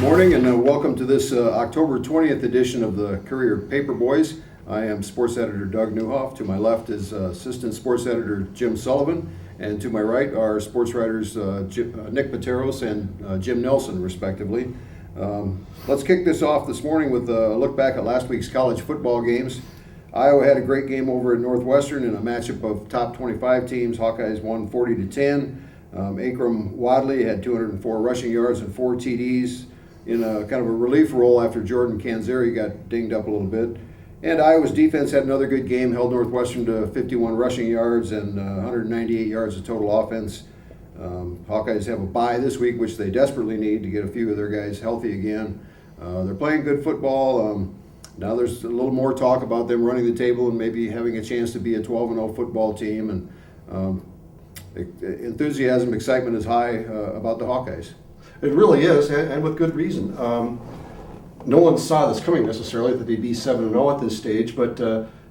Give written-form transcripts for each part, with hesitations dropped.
Morning and welcome to this October 20th edition of the Courier Paperboyz. I am Sports Editor Doug Newhoff. To my left is Assistant Sports Editor Jim Sullivan, and to my right are sports writers Nick Petaros and Jim Nelson, respectively. Let's kick this off this morning with a look back at last week's college football games. Iowa had a great game over at Northwestern in a matchup of top 25 teams. Hawkeyes won 40-10. Akram Wadley had 204 rushing yards and 4 TDs in a kind of a relief role after Jordan Canzeri got dinged up a little bit. And Iowa's defense had another good game, held Northwestern to 51 rushing yards and 198 yards of total offense. Hawkeyes have a bye this week, which they desperately need to get a few of their guys healthy again. They're playing good football. Now there's a little more talk about them running the table and maybe having a chance to be a 12-0 football team. And enthusiasm, excitement is high about the Hawkeyes. It really is, and with good reason. No one saw this coming necessarily, that they'd be 7-0 at this stage, but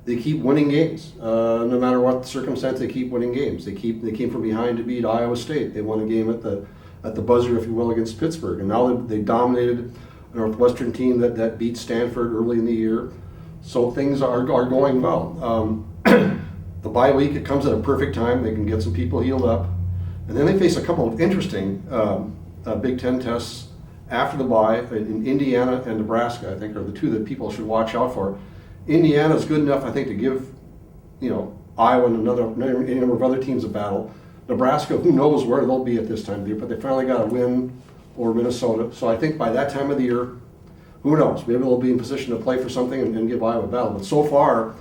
they keep winning games. No matter what the circumstance, they keep winning games. They came from behind to beat Iowa State. They won a game at the buzzer, if you will, against Pittsburgh, and now they dominated a Northwestern team that beat Stanford early in the year. So things are going well. The bye week, it comes at a perfect time. They can get some people healed up, and then they face a couple of interesting Big Ten tests after the bye in Indiana and Nebraska. I think are the two that people should watch out for. Indiana is good enough, I think, to give Iowa and any number of other teams a battle. Nebraska, who knows where they'll be at this time of the year, but they finally got a win over Minnesota. So I think by that time of the year, who knows? Maybe they'll be in position to play for something and give Iowa a battle. But so far,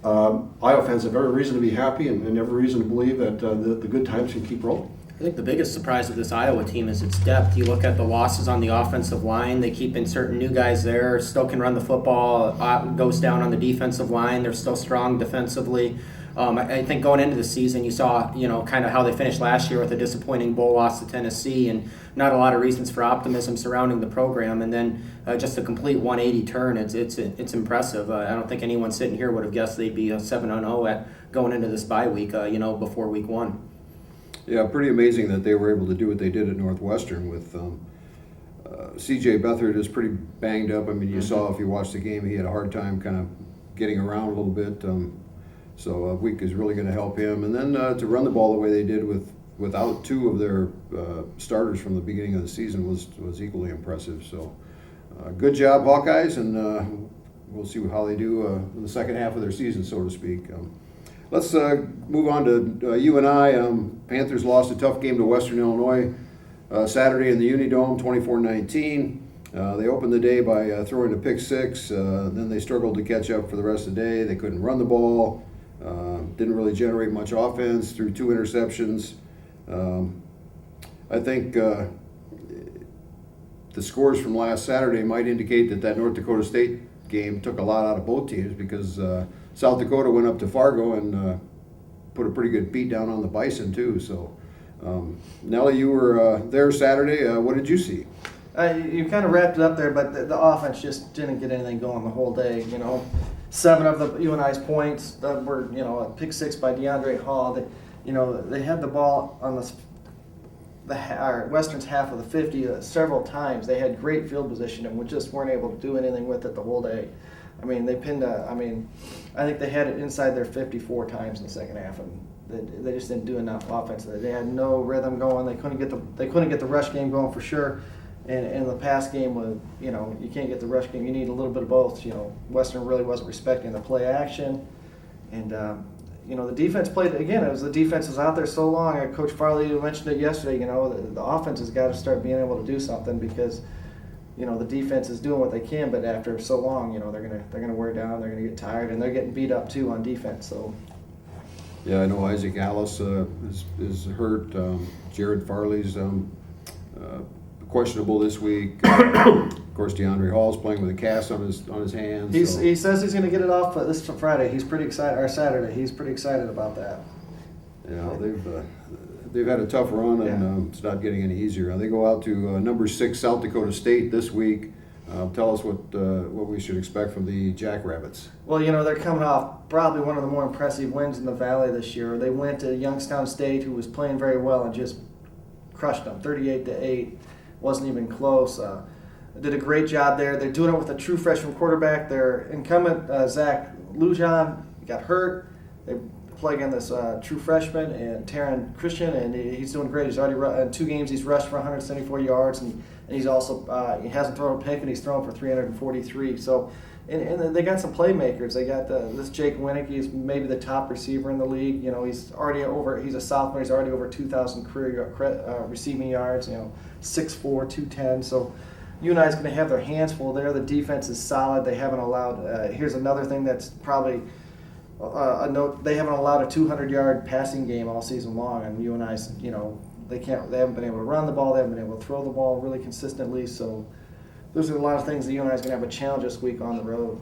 Iowa fans have every reason to be happy and every reason to believe that the good times can keep rolling. I think the biggest surprise of this Iowa team is its depth. You look at the losses on the offensive line, they keep inserting new guys there, still can run the football, goes down on the defensive line, they're still strong defensively. I think going into the season, you saw, kind of how they finished last year with a disappointing bowl loss to Tennessee and not a lot of reasons for optimism surrounding the program. And then just a complete 180 turn. It's impressive. I don't think anyone sitting here would have guessed they'd be 7-0 at going into this bye week, before week 1. Yeah, pretty amazing that they were able to do what they did at Northwestern with C.J. Beathard is pretty banged up. I mean, you saw if you watched the game, he had a hard time kind of getting around a little bit. So a week is really going to help him. And then to run the ball the way they did without 2 of their starters from the beginning of the season was equally impressive. So good job, Hawkeyes, and we'll see how they do in the second half of their season, so to speak. Let's move on to UNI. Panthers lost a tough game to Western Illinois Saturday in the Unidome, 24-19. They opened the day by throwing a pick 6. Then they struggled to catch up for the rest of the day. They couldn't run the ball. Didn't really generate much offense, threw 2 interceptions. I think the scores from last Saturday might indicate that North Dakota State game took a lot out of both teams, because South Dakota went up to Fargo and put a pretty good beat down on the Bison too. So, Nellie, you were there Saturday. What did you see? You kind of wrapped it up there, but the offense just didn't get anything going the whole day. 7 of the UNI's points were, a pick 6 by DeAndre Hall. They had the ball on Western's half of the 50 several times. They had great field position and just weren't able to do anything with it the whole day. I mean, they pinned I think they had it inside their 54 times in the second half, and they just didn't do enough offense. They had no rhythm going. They couldn't get the rush game going for sure. And the pass game was, you can't get the rush game. You need a little bit of both. Western really wasn't respecting the play action, and the defense played again. It was the defense was out there so long. Coach Farley mentioned it yesterday. The offense has got to start being able to do something, because the defense is doing what they can, but after so long, they're gonna wear down. They're gonna get tired, and they're getting beat up too on defense. So. Yeah, I know Isaac Alice is hurt. Jared Farley's questionable this week. Of course, DeAndre Hall's playing with a cast on his hands. He says he's going to get it off this Friday. He's pretty excited. Or Saturday. He's pretty excited about that. Yeah, they've had a tough run, and it's not getting any easier. They go out to number 6 South Dakota State this week. Tell us what we should expect from the Jackrabbits. Well, they're coming off probably one of the more impressive wins in the Valley this year. They went to Youngstown State, who was playing very well, and just crushed them, 38-8. Wasn't even close. did a great job there. They're doing it with a true freshman quarterback. Their incumbent, Zach Lujan, got hurt. They play against this true freshman, and Taron Christian, and he's doing great. He's already in 2 games. He's rushed for 174 yards, and he's also he hasn't thrown a pick, and he's thrown for 343. So, and they got some playmakers. They got this Jake Winnick. He's maybe the top receiver in the league. He's already over. He's a sophomore. He's already over 2,000 career receiving yards. 6'4", 210. So, UNI's going to have their hands full there. The defense is solid. They haven't allowed. Here's another thing that's probably a note. They haven't allowed a 200-yard passing game all season long, and UNI's, they haven't been able to run the ball. They haven't been able to throw the ball really consistently. So those are a lot of things that UNI's going to have a challenge this week on the road.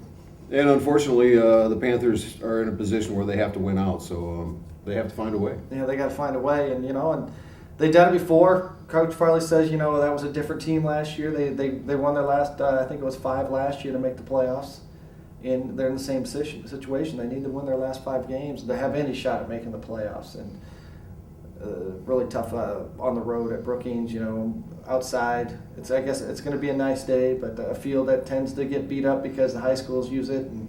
And unfortunately, the Panthers are in a position where they have to win out, so they have to find a way. Yeah, they got to find a way, and they've done it before. Coach Farley says, that was a different team last year. They won their last, I think it was 5 last year to make the playoffs. And they're in the same situation. They need to win their last 5 games to have any shot at making the playoffs. And really tough on the road at Brookings, outside. I guess it's going to be a nice day, but a field that tends to get beat up because the high schools use it. And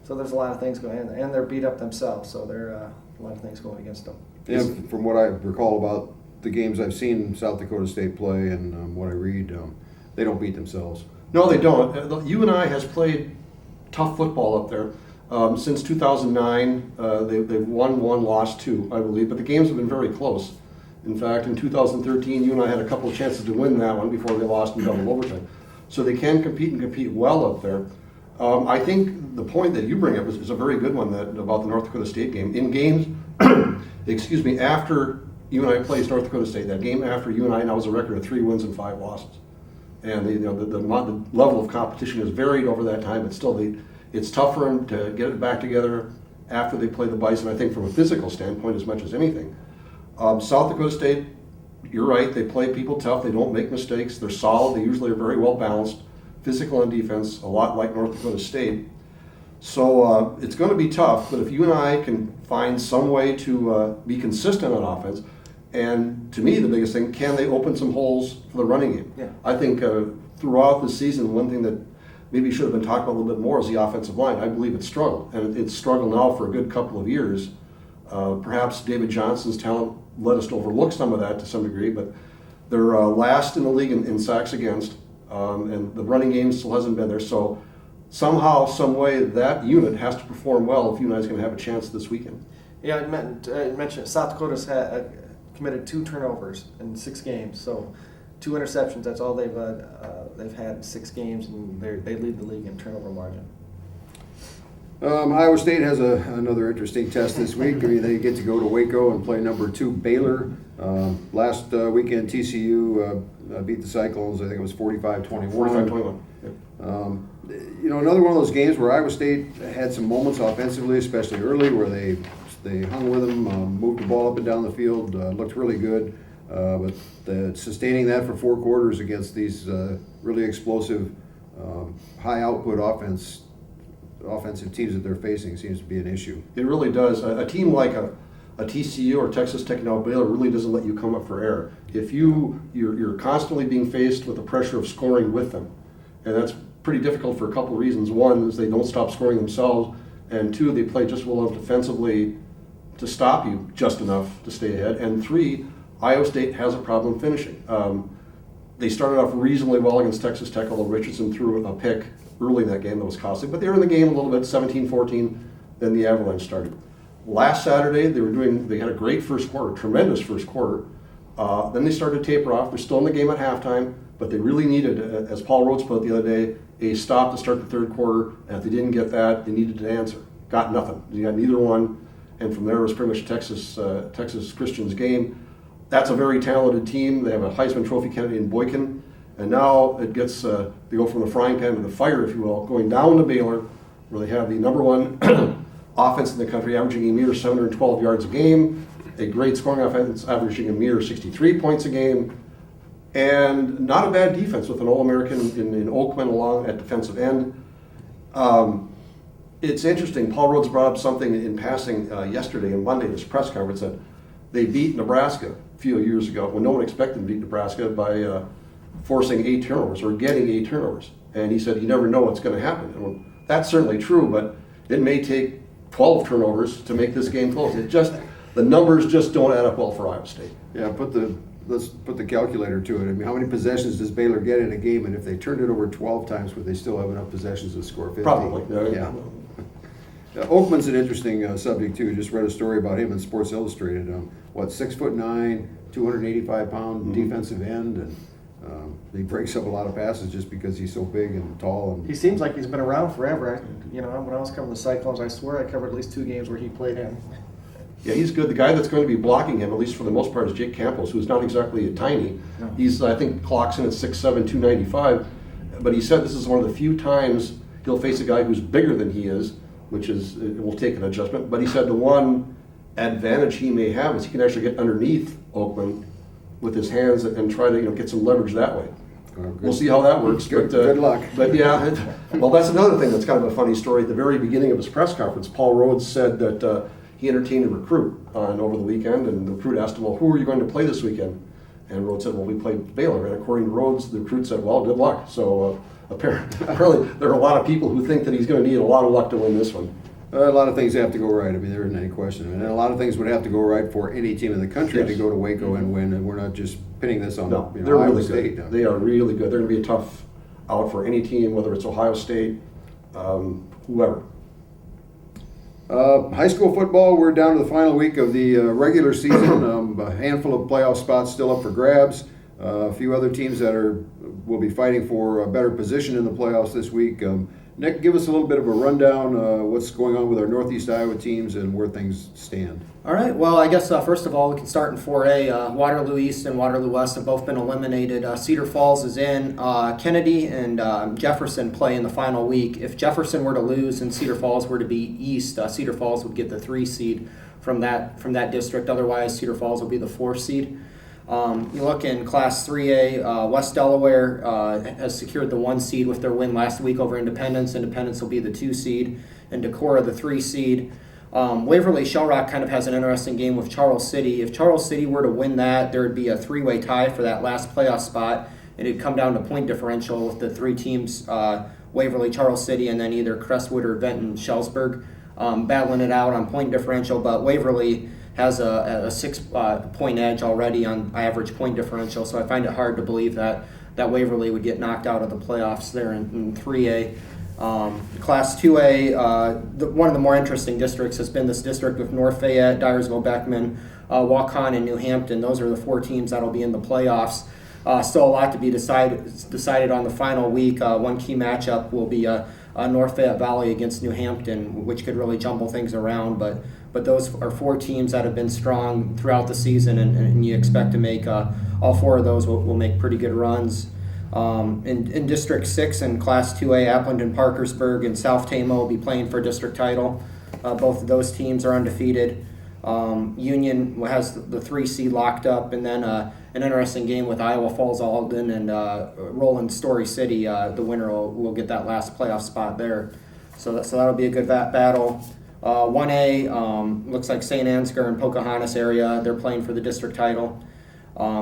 so there's a lot of things going on. And they're beat up themselves, so there are a lot of things going against them. Yeah, from what I recall about the games I've seen South Dakota State play and what I read, they don't beat themselves. No, they don't. UNI has played tough football up there. Since 2009, they've won 1, lost 2, I believe, but the games have been very close. In fact, in 2013, UNI had a couple of chances to win that one before they lost in double overtime. So they can compete and compete well up there. I think the point that you bring up is a very good one about the North Dakota State game. In games, after UNI plays North Dakota State, that game after UNI now has a record of 3 wins and 5 losses. And the level of competition has varied over that time, but still it's tough for them to get it back together after they play the Bison, I think, from a physical standpoint as much as anything. South Dakota State, you're right, they play people tough, they don't make mistakes, they're solid, they usually are very well balanced, physical and defense, a lot like North Dakota State. So it's going to be tough, but if UNI can find some way to be consistent on offense, and to me the biggest thing, can they open some holes for the running game? Yeah. I think throughout the season, one thing that maybe should have been talked about a little bit more is the offensive line. I believe it's struggled, and it's struggled now for a good couple of years. Perhaps David Johnson's talent led us to overlook some of that to some degree, but they're last in the league in sacks against, and the running game still hasn't been there. So somehow, some way, that unit has to perform well if UNI is going to have a chance this weekend. Yeah, I mentioned South Dakota's committed 2 turnovers in 6 games, so 2 interceptions. That's all they've had in 6 games, and they lead the league in turnover margin. Iowa State has another interesting test this week. They get to go to Waco and play number 2 Baylor. Last weekend, TCU beat the Cyclones. I think it was 45-21. 45-21. Yep. Another one of those games where Iowa State had some moments offensively, especially early, where they hung with them, moved the ball up and down the field, looked really good. But sustaining that for 4 quarters against these really explosive, high output offensive teams that they're facing seems to be an issue. It really does. A team like a TCU or Texas Tech now Baylor really doesn't let you come up for air. If you're constantly being faced with the pressure of scoring with them, and that's pretty difficult for a couple of reasons. One is they don't stop scoring themselves, and 2, they play just well enough defensively to stop you just enough to stay ahead, and 3, Iowa State has a problem finishing. They started off reasonably well against Texas Tech, although Richardson threw a pick early in that game that was costly, but they were in the game a little bit, 17-14, then the Avalanche started. Last Saturday, they had a great first quarter, tremendous first quarter. Then they started to taper off. They're still in the game at halftime, but they really needed, as Paul Rhodes put it the other day, a stop to start the 3rd quarter, and if they didn't get that, they needed an answer. Got nothing. They got neither one, and from there it was pretty much Texas Christian's game. That's a very talented team. They have a Heisman Trophy candidate in Boykin, and now it gets, they go from the frying pan to the fire, if you will, going down to Baylor, where they have the number 1 offense in the country, averaging a mere 712 yards a game, a great scoring offense, averaging a mere 63 points a game, and not a bad defense with an All-American in Oakman along at defensive end. It's interesting, Paul Rhodes brought up something in passing yesterday and Monday, this press conference, that they beat Nebraska a few years ago when no one expected to beat Nebraska by forcing 8 turnovers or getting 8 turnovers. And he said, you never know what's going to happen. And well, that's certainly true, but it may take 12 turnovers to make this game close. The numbers just don't add up well for Iowa State. Yeah, let's put the calculator to it. I mean, how many possessions does Baylor get in a game? And if they turned it over 12 times, would they still have enough possessions to score 15? Probably. Yeah. Oakman's an interesting subject too. Just read a story about him in Sports Illustrated. 6'9", 285-pound defensive end, and he breaks up a lot of passes just because he's so big and tall. And He seems like he's been around forever. When I was covering the Cyclones, I swear I covered at least 2 games where he played in. Yeah, he's good. The guy that's going to be blocking him, at least for the most part, is Jake Campos, who's not exactly tiny. No. He's, I think, clocks in at 6'7", 295. But he said this is one of the few times he'll face a guy who's bigger than he is, which is, it will take an adjustment. But he said the one advantage he may have is he can actually get underneath Oakman with his hands and try to get some leverage that way. We'll see how that works. Good luck. But yeah, well, that's another thing that's kind of a funny story. At the very beginning of his press conference, Paul Rhodes said that he entertained a recruit over the weekend, and the recruit asked him, well, who are you going to play this weekend? And Rhodes said, well, we play Baylor. And according to Rhodes, the recruit said, well, good luck. So apparently there are a lot of people who think that he's going to need a lot of luck to win this one. A lot of things have to go right. I mean, there isn't any question. And a lot of things would have to go right for any team in the country Yes. to go to Waco and win. And we're not just pinning this on No, they're Iowa really State. good. They are really good. They're going to be a tough out for any team, whether it's Ohio State, whoever. High school football, we're down to the final week of the regular season. A handful of playoff spots still up for grabs. A few other teams that will be fighting for a better position in the playoffs this week. Nick, give us a little bit of a rundown what's going on with our Northeast Iowa teams and where things stand. All right. Well, I guess first of all, we can start in 4A. Waterloo East and Waterloo West have both been eliminated. Cedar Falls is in. Kennedy and Jefferson play in the final week. If Jefferson were to lose and Cedar Falls were to be East, Cedar Falls would get the 3 seed from that district. Otherwise, Cedar Falls will be the 4 seed. You look in Class 3A, West Delaware has secured the 1 seed with their win last week over Independence. Independence will be the 2 seed, and Decorah the 3 seed. Waverly Shell Rock kind of has an interesting game with Charles City. If Charles City were to win that, there would be a 3-way tie for that last playoff spot, and it'd come down to point differential with the 3 teams, Waverly, Charles City, and then either Crestwood or Benton Shellsburg, battling it out on point differential. But Waverly has a 6-point edge already on average point differential, so I find it hard to believe that Waverly would get knocked out of the playoffs there in 3A. Class 2A, one of the more interesting districts has been this district with North Fayette, Dyersville, Beckman, Waukon, and New Hampton. Those are the 4 teams that will be in the playoffs. Still a lot to be decided on the final week. One key matchup will be North Fayette Valley against New Hampton, which could really jumble things around. But those are 4 teams that have been strong throughout the season, and you expect to make all 4 of those will make pretty good runs. In District 6 and Class 2A, Appleton and Parkersburg and South Tamo will be playing for district title. Both of those teams are undefeated. Union has the 3 seed locked up, and then an interesting game with Iowa Falls Alden and Roland Story City. The winner will get that last playoff spot there. So that'll be a good battle. 1A looks like St. Ansgar and Pocahontas area. They're playing for the district title.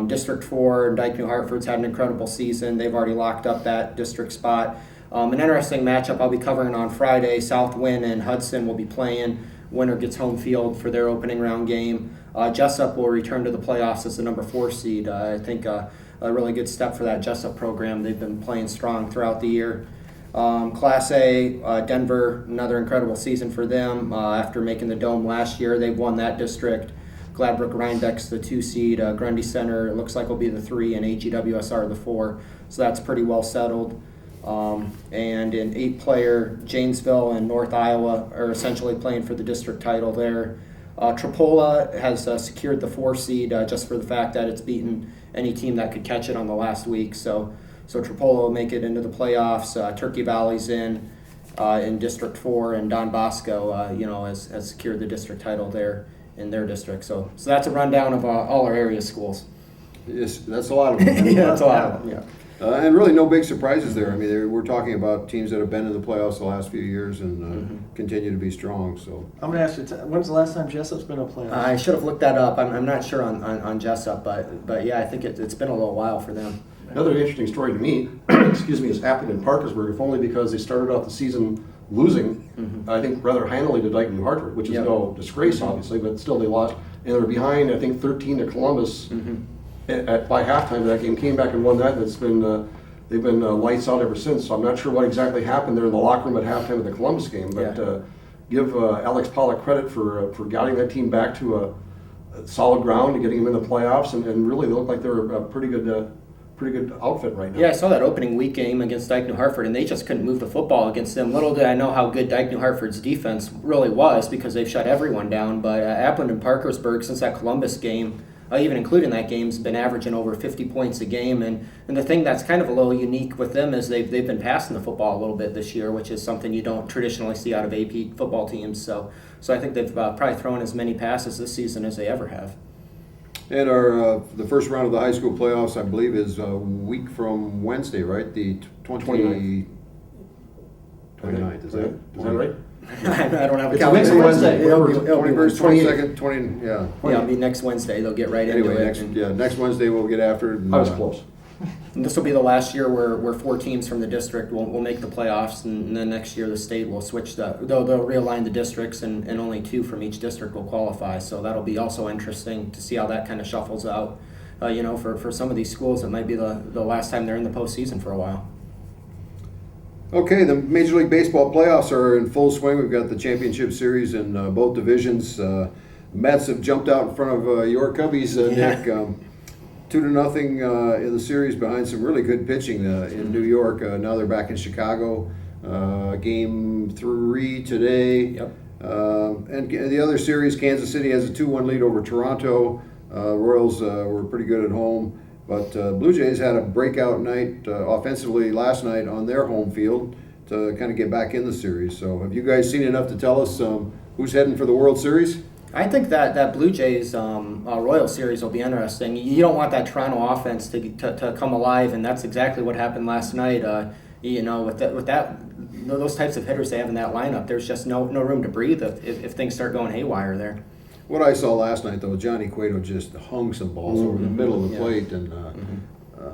District 4, Dike New Hartford's had an incredible season. They've already locked up that district spot. An interesting matchup I'll be covering on Friday. Southwind and Hudson will be playing. Winner gets home field for their opening round game. Jessup will return to the playoffs as the number 4 seed. I think a really good step for that Jessup program. They've been playing strong throughout the year. Class A, Denver, another incredible season for them. After making the Dome last year, they've won that district. Gladbrook Rhinebeck's the 2 seed. Grundy Center, it looks like, will be the 3, and AGWSR the 4. So that's pretty well settled. And in 8-player, Janesville and North Iowa are essentially playing for the district title there. Tripola has secured the 4 seed just for the fact that it's beaten any team that could catch it on the last week. So Tripola will make it into the playoffs. Turkey Valley's in District 4, and Don Bosco, has secured the district title there in their district. So that's a rundown of all our area schools. Yes, that's a lot of them. Yeah, that's a lot of them. Yeah. And really no big surprises there. I mean, we're talking about teams that have been in the playoffs the last few years and continue to be strong. So I'm going to ask you, when's the last time Jessup's been in a playoff? I should have looked that up. I'm not sure on Jessup, but yeah, I think it's been a little while for them. Another interesting story to me, excuse me, is happened in Parkersburg, if only because they started off the season losing, I think rather handily to Dayton New Hartford, which is no disgrace, obviously, but still they lost. And they're behind, I think, 13 to Columbus by halftime of that game. Came back and won that, and it's been they've been lights out ever since. So I'm not sure what exactly happened there in the locker room at halftime of the Columbus game, but give Alex Pollock credit for guiding that team back to a solid ground and getting them in the playoffs, and really they look like they're a pretty good outfit right now. Yeah, I saw that opening week game against Dike New Hartford, and they just couldn't move the football against them. Little did I know how good Dike New Hartford's defense really was, because they've shut everyone down. But Appleton and Parkersburg, since that Columbus game, even including that game, has been averaging over 50 points a game. And the thing that's kind of a little unique with them is they've been passing the football a little bit this year, which is something you don't traditionally see out of AP football teams. So I think they've probably thrown as many passes this season as they ever have. And our the first round of the high school playoffs, I believe, is a week from Wednesday, right? The 29th, is that right? I don't have a It's calendar. next Wednesday. It'll be 21st, 22nd, 20, yeah. Yeah, it'll be next Wednesday. They'll get right into Anyway, it. next Wednesday we'll get after it. And, I was close. And this will be the last year where 4 teams from the district will make the playoffs, and then next year the state will switch they'll realign the districts, and only 2 from each district will qualify. So that'll be also interesting to see how that kind of shuffles out. For some of these schools, it might be the last time they're in the postseason for a while. Okay, the Major League Baseball playoffs are in full swing. We've got the championship series in both divisions. Mets have jumped out in front of your Cubbies, Nick. 2-0 in the series behind some really good pitching in New York. Now they're back in Chicago. Game 3 today. Yep. And the other series, Kansas City has a 2-1 lead over Toronto. Royals were pretty good at home. But Blue Jays had a breakout night offensively last night on their home field to kind of get back in the series. So have you guys seen enough to tell us who's heading for the World Series? I think that Blue Jays Royal Series will be interesting. You don't want that Toronto offense to come alive, and that's exactly what happened last night. With those types of hitters they have in that lineup, there's just no room to breathe if things start going haywire there. What I saw last night, though, Johnny Cueto just hung some balls over the middle of the plate, and a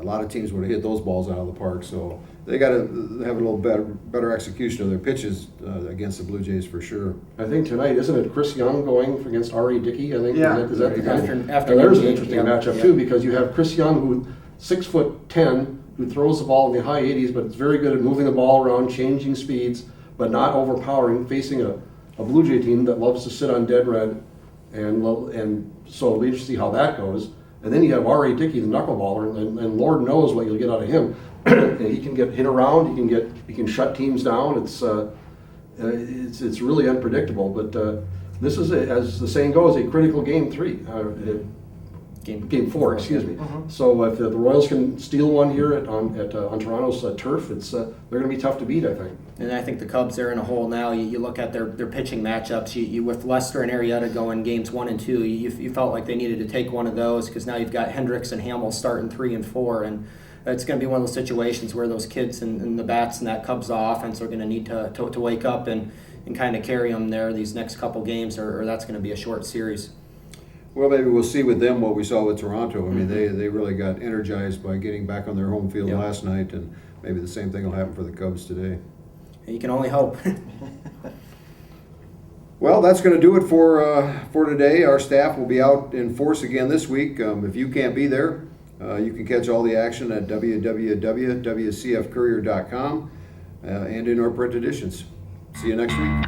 lot of teams would have hit those balls out of the park. So they got to have a little better execution of their pitches against the Blue Jays for sure. I think tonight, isn't it Chris Young going against R.E. Dickey? I think is that the guy? After And there's an game, interesting yeah. matchup too, because you have Chris Young, who 6'10", who throws the ball in the high 80s, but is very good at moving the ball around, changing speeds, but not overpowering, facing a Blue Jay team that loves to sit on dead red. And so it'll be interesting to see how that goes. And then you have R.A. Dickey, the knuckleballer, and Lord knows what you'll get out of him. He can get hit around. He can shut teams down. It's really unpredictable. But this is, as the saying goes, a critical game 3. Game 4, excuse me. So if the Royals can steal one here on Toronto's turf, they're going to be tough to beat, I think. And I think the Cubs are in a hole now. You look at their pitching matchups. You with Lester and Arrieta going games 1 and 2. You felt like they needed to take one of those, because now you've got Hendricks and Hamill starting 3 and 4, and it's going to be one of those situations where those kids and the bats and that Cubs offense are going to need to wake up and kind of carry them there these next couple games, or that's going to be a short series. Well, maybe we'll see with them what we saw with Toronto. I mean, they really got energized by getting back on their home field last night, and maybe the same thing will happen for the Cubs today. You can only hope. Well, that's going to do it for today. Our staff will be out in force again this week. If you can't be there, you can catch all the action at www.wcfcourier.com and in our print editions. See you next week.